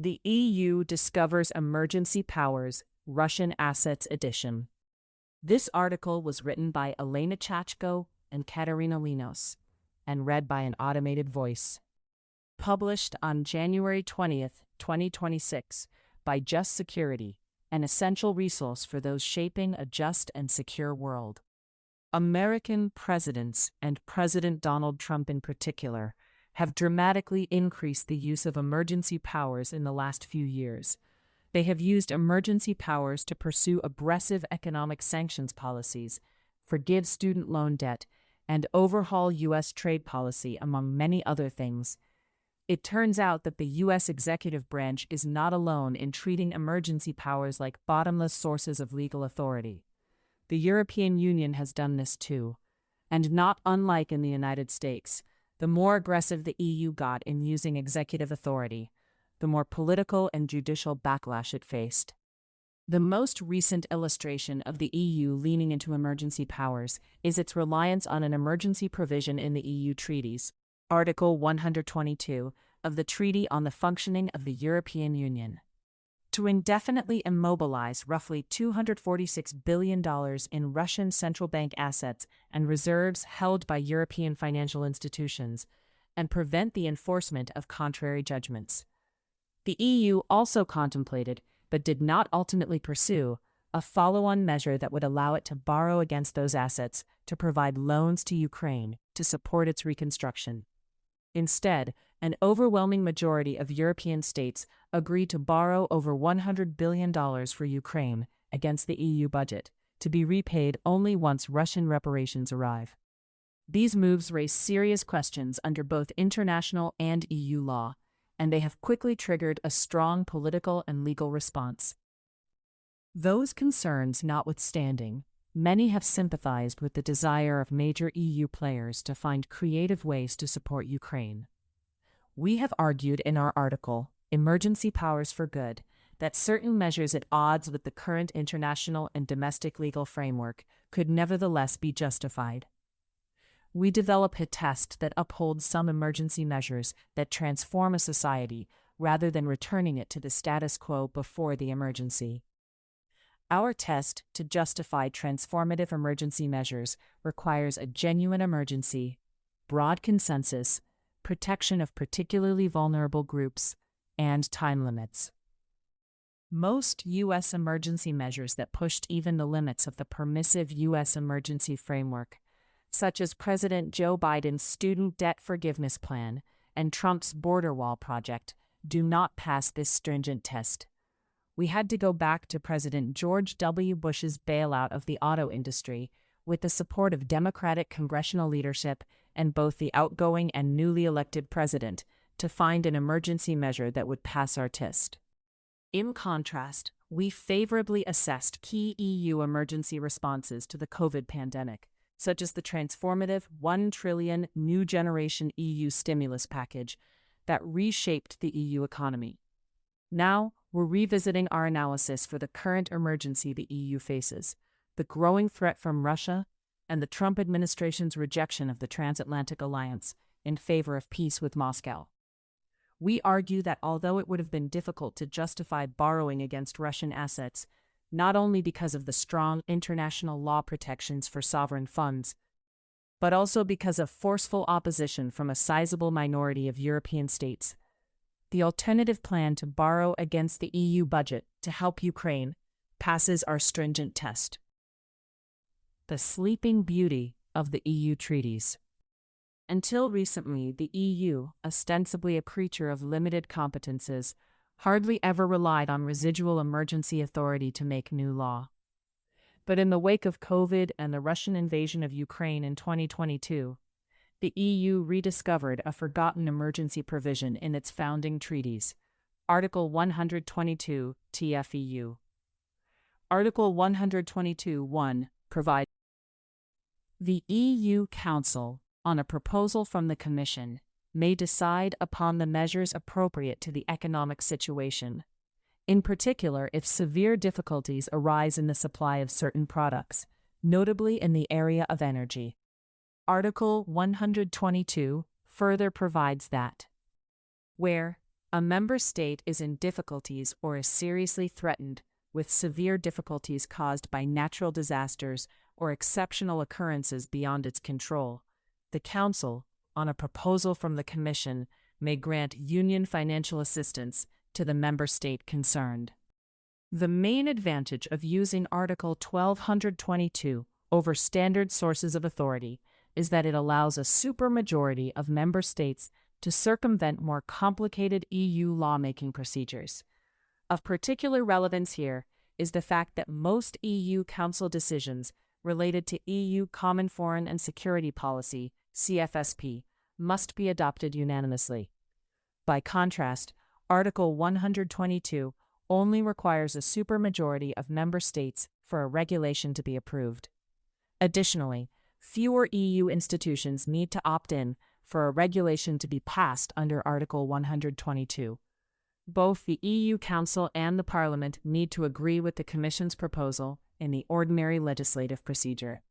The EU discovers emergency powers, Russian assets edition. This article was written by Elena Chachko and Katerina Linos, and read by an automated voice. Published on January 20th, 2026, by Just Security, an essential resource for those shaping a just and secure world. American presidents, and President Donald Trump in particular, have dramatically increased the use of emergency powers in the last few years. They have used emergency powers to pursue aggressive economic sanctions policies, forgive student loan debt, and overhaul U.S. trade policy, among many other things. It turns out that the U.S. executive branch is not alone in treating emergency powers like bottomless sources of legal authority. The European Union has done this too. And not unlike in the United States, the more aggressive the EU got in using executive authority, the more political and judicial backlash it faced. The most recent illustration of the EU leaning into emergency powers is its reliance on an emergency provision in the EU treaties, Article 122 of the Treaty on the Functioning of the European Union, to indefinitely immobilize roughly $246 billion in Russian central bank assets and reserves held by European financial institutions, and prevent the enforcement of contrary judgments. The EU also contemplated, but did not ultimately pursue, a follow-on measure that would allow it to borrow against those assets to provide loans to Ukraine to support its reconstruction. Instead, an overwhelming majority of European states agreed to borrow over $100 billion for Ukraine against the EU budget, to be repaid only once Russian reparations arrive. These moves raise serious questions under both international and EU law, and they have quickly triggered a strong political and legal response. Those concerns notwithstanding, many have sympathized with the desire of major EU players to find creative ways to support Ukraine. We have argued in our article, Emergency Powers for Good, that certain measures at odds with the current international and domestic legal framework could nevertheless be justified. We develop a test that upholds some emergency measures that transform a society rather than returning it to the status quo before the emergency. Our test to justify transformative emergency measures requires a genuine emergency, broad consensus, protection of particularly vulnerable groups, and time limits. Most U.S. emergency measures that pushed even the limits of the permissive U.S. emergency framework, such as President Joe Biden's student debt forgiveness plan and Trump's border wall project, do not pass this stringent test. We had to go back to President George W. Bush's bailout of the auto industry, with the support of Democratic congressional leadership and both the outgoing and newly elected president, to find an emergency measure that would pass our test. In contrast, we favorably assessed key EU emergency responses to the COVID pandemic, such as the transformative $1 trillion New Generation EU stimulus package that reshaped the EU economy. Now, we're revisiting our analysis for the current emergency the EU faces, the growing threat from Russia, and the Trump administration's rejection of the transatlantic alliance in favor of peace with Moscow. We argue that although it would have been difficult to justify borrowing against Russian assets, not only because of the strong international law protections for sovereign funds, but also because of forceful opposition from a sizable minority of European states, the alternative plan to borrow against the EU budget to help Ukraine passes our stringent test. The sleeping beauty of the EU treaties. Until recently, the EU, ostensibly a creature of limited competences, hardly ever relied on residual emergency authority to make new law. But in the wake of COVID and the Russian invasion of Ukraine in 2022, the EU rediscovered a forgotten emergency provision in its founding treaties, Article 122 TFEU. Article 122(1) provides the EU Council, on a proposal from the Commission, may decide upon the measures appropriate to the economic situation, in particular if severe difficulties arise in the supply of certain products, notably in the area of energy. Article 122 further provides that, where, A member state is in difficulties or is seriously threatened with severe difficulties caused by natural disasters or exceptional occurrences beyond its control. The Council, on a proposal from the Commission, may grant union financial assistance to the member state concerned. The main advantage of using Article 1222 over standard sources of authority is that it allows a supermajority of member states to circumvent more complicated EU lawmaking procedures. Of particular relevance here is the fact that most EU Council decisions related to EU Common Foreign and Security Policy, CFSP, must be adopted unanimously. By contrast, Article 122 only requires a supermajority of member states for a regulation to be approved. Additionally, fewer EU institutions need to opt in for a regulation to be passed under Article 122. Both the EU Council and the Parliament need to agree with the Commission's proposal in the ordinary legislative procedure.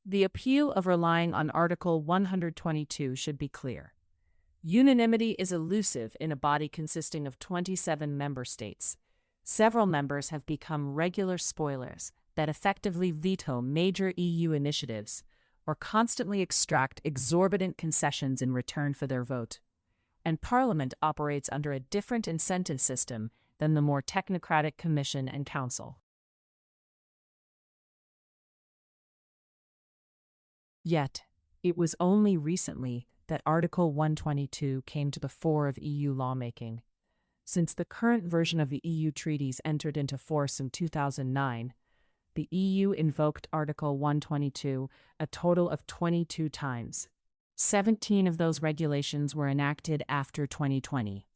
The appeal of relying on Article 122 should be clear. Unanimity is elusive in a body consisting of 27 member states. Several members have become regular spoilers that effectively veto major EU initiatives or constantly extract exorbitant concessions in return for their vote. And Parliament operates under a different incentive system than the more technocratic Commission and Council. Yet, it was only recently that Article 122 came to the fore of EU lawmaking. Since the current version of the EU treaties entered into force in 2009, the EU invoked Article 122 a total of 22 times. 17 of those regulations were enacted after 2020.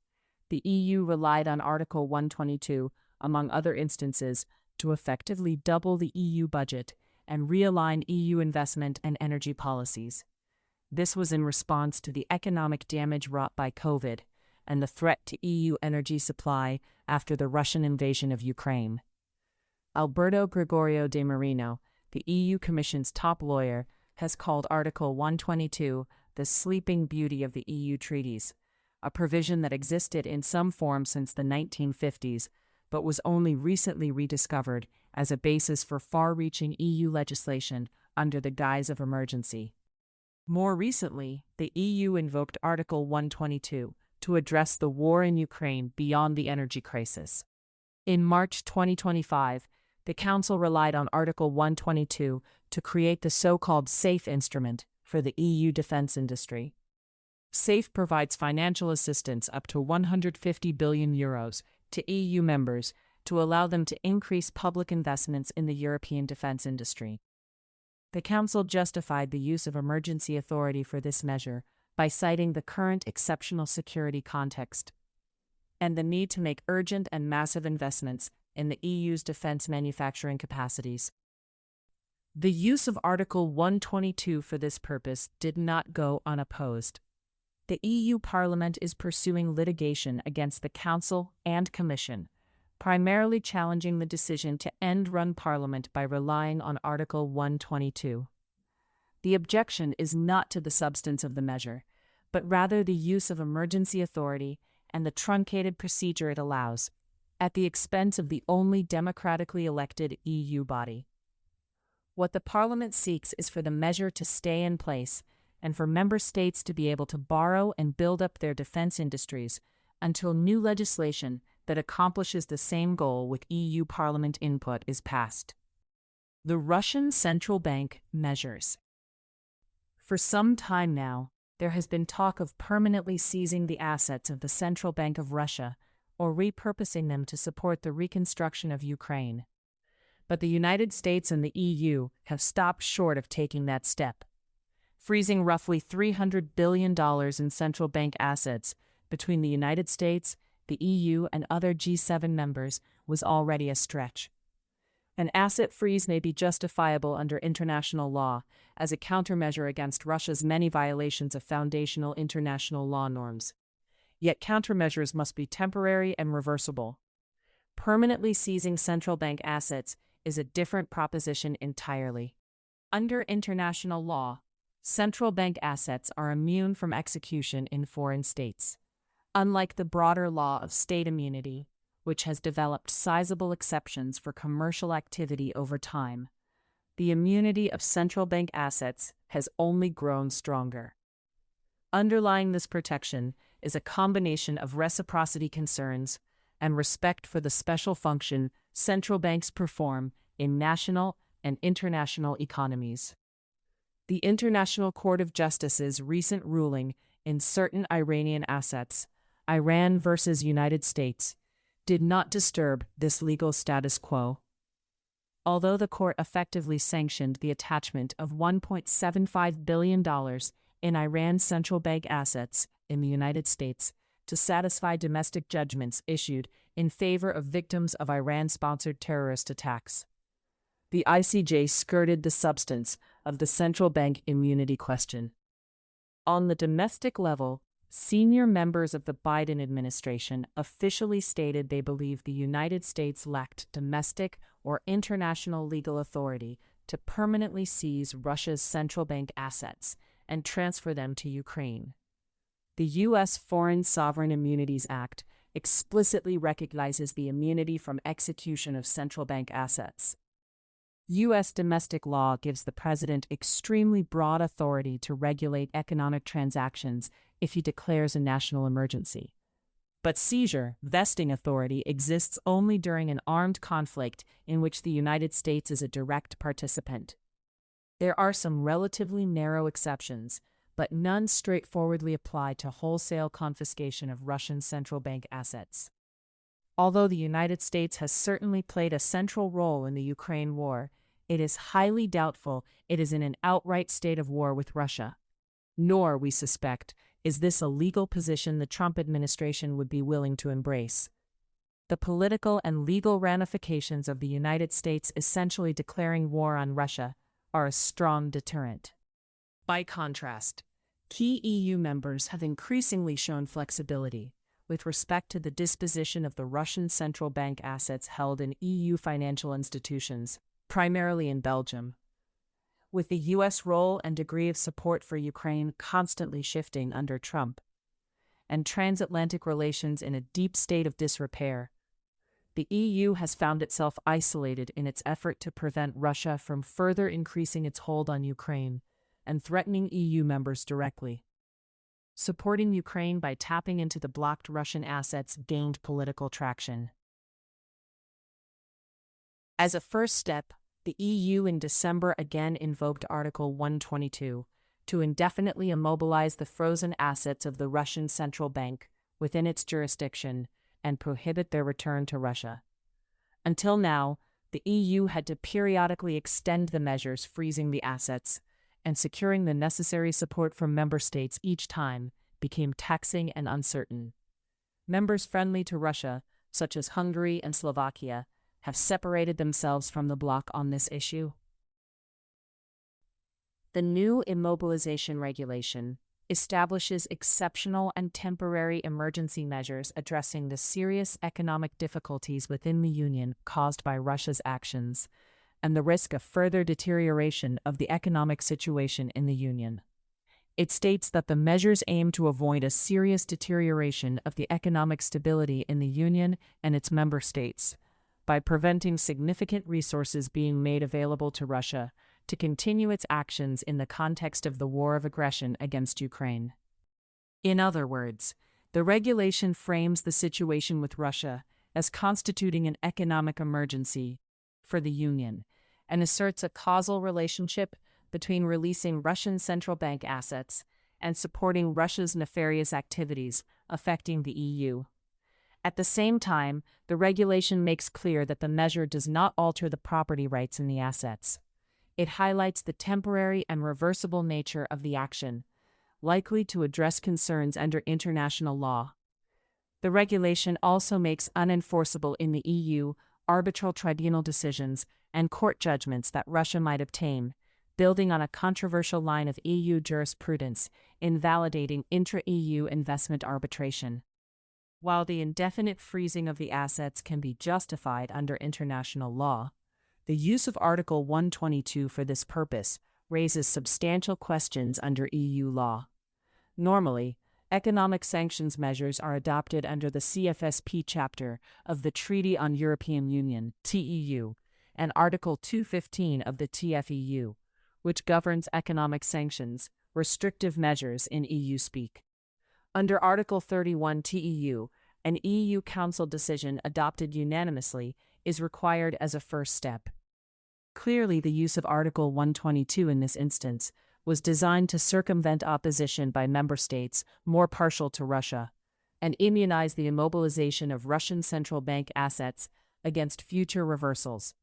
The EU relied on Article 122, among other instances, to effectively double the EU budget and realign EU investment and energy policies. This was in response to the economic damage wrought by COVID and the threat to EU energy supply after the Russian invasion of Ukraine. Alberto Gregorio de Marino, the EU Commission's top lawyer, has called Article 122 the sleeping beauty of the EU treaties, a provision that existed in some form since the 1950s, but was only recently rediscovered as a basis for far-reaching EU legislation under the guise of emergency. More recently, the EU invoked Article 122 to address the war in Ukraine beyond the energy crisis. In March 2025, the Council relied on Article 122 to create the so-called SAFE instrument for the EU defense industry. SAFE provides financial assistance up to €150 billion to EU members to allow them to increase public investments in the European defense industry. The Council justified the use of emergency authority for this measure by citing the current exceptional security context and the need to make urgent and massive investments in the EU's defense manufacturing capacities. The use of Article 122 for this purpose did not go unopposed. The EU Parliament is pursuing litigation against the Council and Commission, primarily challenging the decision to end-run Parliament by relying on Article 122. The objection is not to the substance of the measure, but rather the use of emergency authority and the truncated procedure it allows, at the expense of the only democratically elected EU body. What the Parliament seeks is for the measure to stay in place and for member states to be able to borrow and build up their defense industries until new legislation that accomplishes the same goal with EU Parliament input is passed. The Russian Central Bank measures. For some time now, there has been talk of permanently seizing the assets of the Central Bank of Russia or repurposing them to support the reconstruction of Ukraine. But the United States and the EU have stopped short of taking that step. Freezing roughly $300 billion in central bank assets between the United States, the EU, and other G7 members was already a stretch. An asset freeze may be justifiable under international law as a countermeasure against Russia's many violations of foundational international law norms. Yet countermeasures must be temporary and reversible. Permanently seizing central bank assets is a different proposition entirely. Under international law, central bank assets are immune from execution in foreign states. Unlike the broader law of state immunity, which has developed sizable exceptions for commercial activity over time, the immunity of central bank assets has only grown stronger. Underlying this protection is a combination of reciprocity concerns and respect for the special function central banks perform in national and international economies. The International Court of Justice's recent ruling in certain Iranian assets, Iran versus United States, did not disturb this legal status quo. Although the court effectively sanctioned the attachment of $1.75 billion in Iran's central bank assets in the United States to satisfy domestic judgments issued in favor of victims of Iran-sponsored terrorist attacks, the ICJ skirted the substance of the central bank immunity question. On the domestic level, senior members of the Biden administration officially stated they believe the United States lacked domestic or international legal authority to permanently seize Russia's central bank assets and transfer them to Ukraine. The U.S. Foreign Sovereign Immunities Act explicitly recognizes the immunity from execution of central bank assets. U.S. domestic law gives the president extremely broad authority to regulate economic transactions if he declares a national emergency. But seizure, vesting authority exists only during an armed conflict in which the United States is a direct participant. There are some relatively narrow exceptions, but none straightforwardly apply to wholesale confiscation of Russian central bank assets. Although the United States has certainly played a central role in the Ukraine war, it is highly doubtful it is in an outright state of war with Russia. Nor, we suspect, is this a legal position the Trump administration would be willing to embrace. The political and legal ramifications of the United States essentially declaring war on Russia are a strong deterrent. By contrast, key EU members have increasingly shown flexibility with respect to the disposition of the Russian central bank assets held in EU financial institutions, primarily in Belgium. With the U.S. role and degree of support for Ukraine constantly shifting under Trump, and transatlantic relations in a deep state of disrepair, the EU has found itself isolated in its effort to prevent Russia from further increasing its hold on Ukraine and threatening EU members directly. Supporting Ukraine by tapping into the blocked Russian assets gained political traction. As a first step, the EU in December again invoked Article 122 to indefinitely immobilize the frozen assets of the Russian central bank within its jurisdiction and prohibit their return to Russia. Until now, the EU had to periodically extend the measures freezing the assets, and securing the necessary support from member states each time became taxing and uncertain. Members friendly to Russia, such as Hungary and Slovakia, have separated themselves from the bloc on this issue. The new immobilization regulation establishes exceptional and temporary emergency measures addressing the serious economic difficulties within the Union caused by Russia's actions, and the risk of further deterioration of the economic situation in the Union. It states that the measures aim to avoid a serious deterioration of the economic stability in the Union and its member states, by preventing significant resources being made available to Russia to continue its actions in the context of the war of aggression against Ukraine. In other words, the regulation frames the situation with Russia as constituting an economic emergency for the Union, and asserts a causal relationship between releasing Russian central bank assets and supporting Russia's nefarious activities affecting the EU. At the same time, the regulation makes clear that the measure does not alter the property rights in the assets. It highlights the temporary and reversible nature of the action, likely to address concerns under international law. The regulation also makes unenforceable in the EU arbitral tribunal decisions and court judgments that Russia might obtain, building on a controversial line of EU jurisprudence invalidating intra-EU investment arbitration. While the indefinite freezing of the assets can be justified under international law, the use of Article 122 for this purpose raises substantial questions under EU law. Normally, Economic sanctions measures are adopted under the CFSP chapter of the Treaty on European Union, TEU, and Article 215 of the TFEU, which governs economic sanctions, restrictive measures in EU speak. Under Article 31 TEU, an EU Council decision adopted unanimously is required as a first step. Clearly, the use of Article 122 in this instance was designed to circumvent opposition by member states more partial to Russia and immunize the immobilization of Russian central bank assets against future reversals.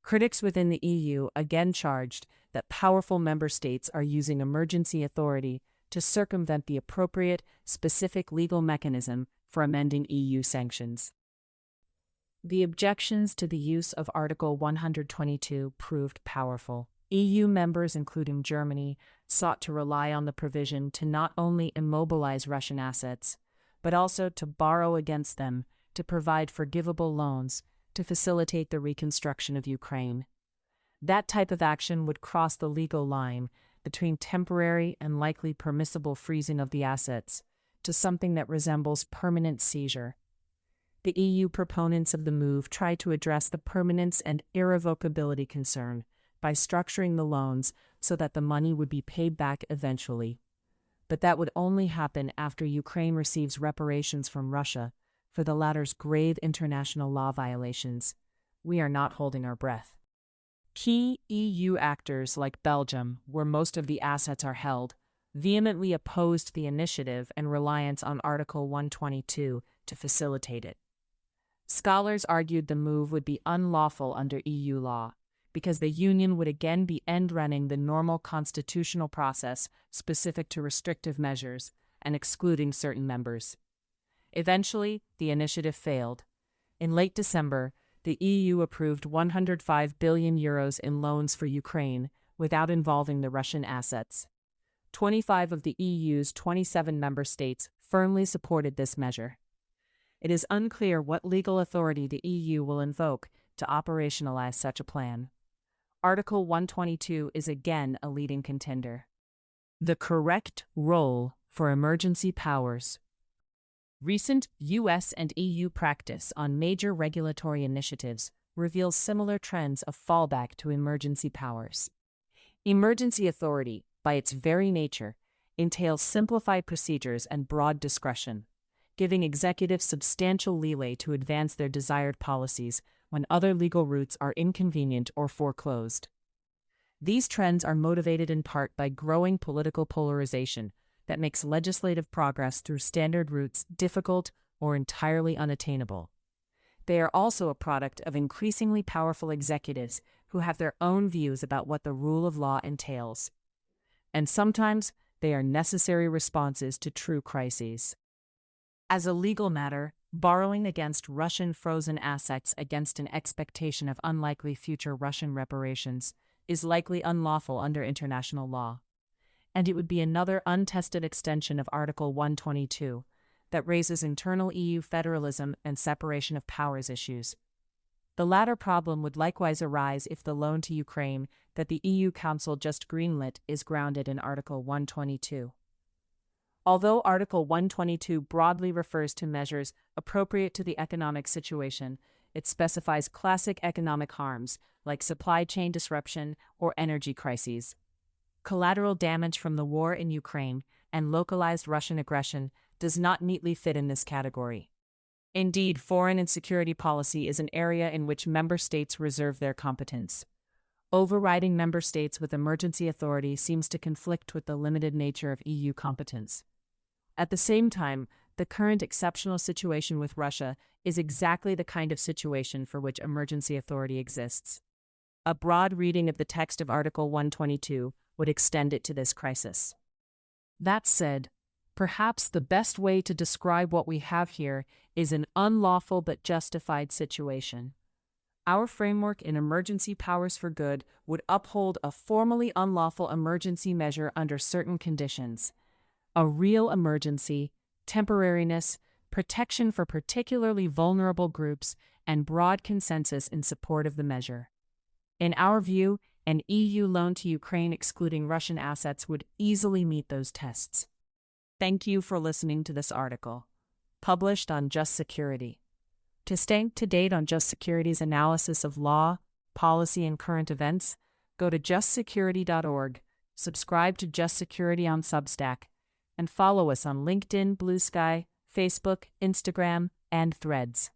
Critics within the EU again charged that powerful member states are using emergency authority to circumvent the appropriate, specific legal mechanism for amending EU sanctions. The objections to the use of Article 122 proved powerful. EU members, including Germany, sought to rely on the provision to not only immobilize Russian assets, but also to borrow against them to provide forgivable loans to facilitate the reconstruction of Ukraine. That type of action would cross the legal line between temporary and likely permissible freezing of the assets to something that resembles permanent seizure. The EU proponents of the move tried to address the permanence and irrevocability concern by structuring the loans so that the money would be paid back eventually. But that would only happen after Ukraine receives reparations from Russia for the latter's grave international law violations. We are not holding our breath. Key EU actors like Belgium, where most of the assets are held, vehemently opposed the initiative and reliance on Article 122 to facilitate it. Scholars argued the move would be unlawful under EU law, because the Union would again be end-running the normal constitutional process specific to restrictive measures and excluding certain members. Eventually, the initiative failed. In late December, the EU approved €105 billion in loans for Ukraine without involving the Russian assets. 25 of the EU's 27 member states firmly supported this measure. It is unclear what legal authority the EU will invoke to operationalize such a plan. Article 122 is again a leading contender. The correct role for emergency powers. Recent US and EU practice on major regulatory initiatives reveals similar trends of fallback to emergency powers. Emergency authority, by its very nature, entails simplified procedures and broad discretion, giving executives substantial leeway to advance their desired policies when other legal routes are inconvenient or foreclosed. These trends are motivated in part by growing political polarization that makes legislative progress through standard routes difficult or entirely unattainable. They are also a product of increasingly powerful executives who have their own views about what the rule of law entails. And sometimes they are necessary responses to true crises. As a legal matter, borrowing against Russian frozen assets against an expectation of unlikely future Russian reparations is likely unlawful under international law. And it would be another untested extension of Article 122 that raises internal EU federalism and separation of powers issues. The latter problem would likewise arise if the loan to Ukraine that the EU Council just greenlit is grounded in Article 122. Although Article 122 broadly refers to measures appropriate to the economic situation, it specifies classic economic harms like supply chain disruption or energy crises. Collateral damage from the war in Ukraine and localized Russian aggression does not neatly fit in this category. Indeed, foreign and security policy is an area in which member states reserve their competence. Overriding member states with emergency authority seems to conflict with the limited nature of EU competence. At the same time, the current exceptional situation with Russia is exactly the kind of situation for which emergency authority exists. A broad reading of the text of Article 122 would extend it to this crisis. That said, perhaps the best way to describe what we have here is an unlawful but justified situation. Our framework in Emergency Powers for Good would uphold a formally unlawful emergency measure under certain conditions: a real emergency, temporariness, protection for particularly vulnerable groups, and broad consensus in support of the measure. In our view, an EU loan to Ukraine excluding Russian assets would easily meet those tests. Thank you for listening to this article, published on Just Security. To stay up to date on Just Security's analysis of law, policy, and current events, go to justsecurity.org, subscribe to Just Security on Substack, and follow us on LinkedIn, Blue Sky, Facebook, Instagram, and Threads.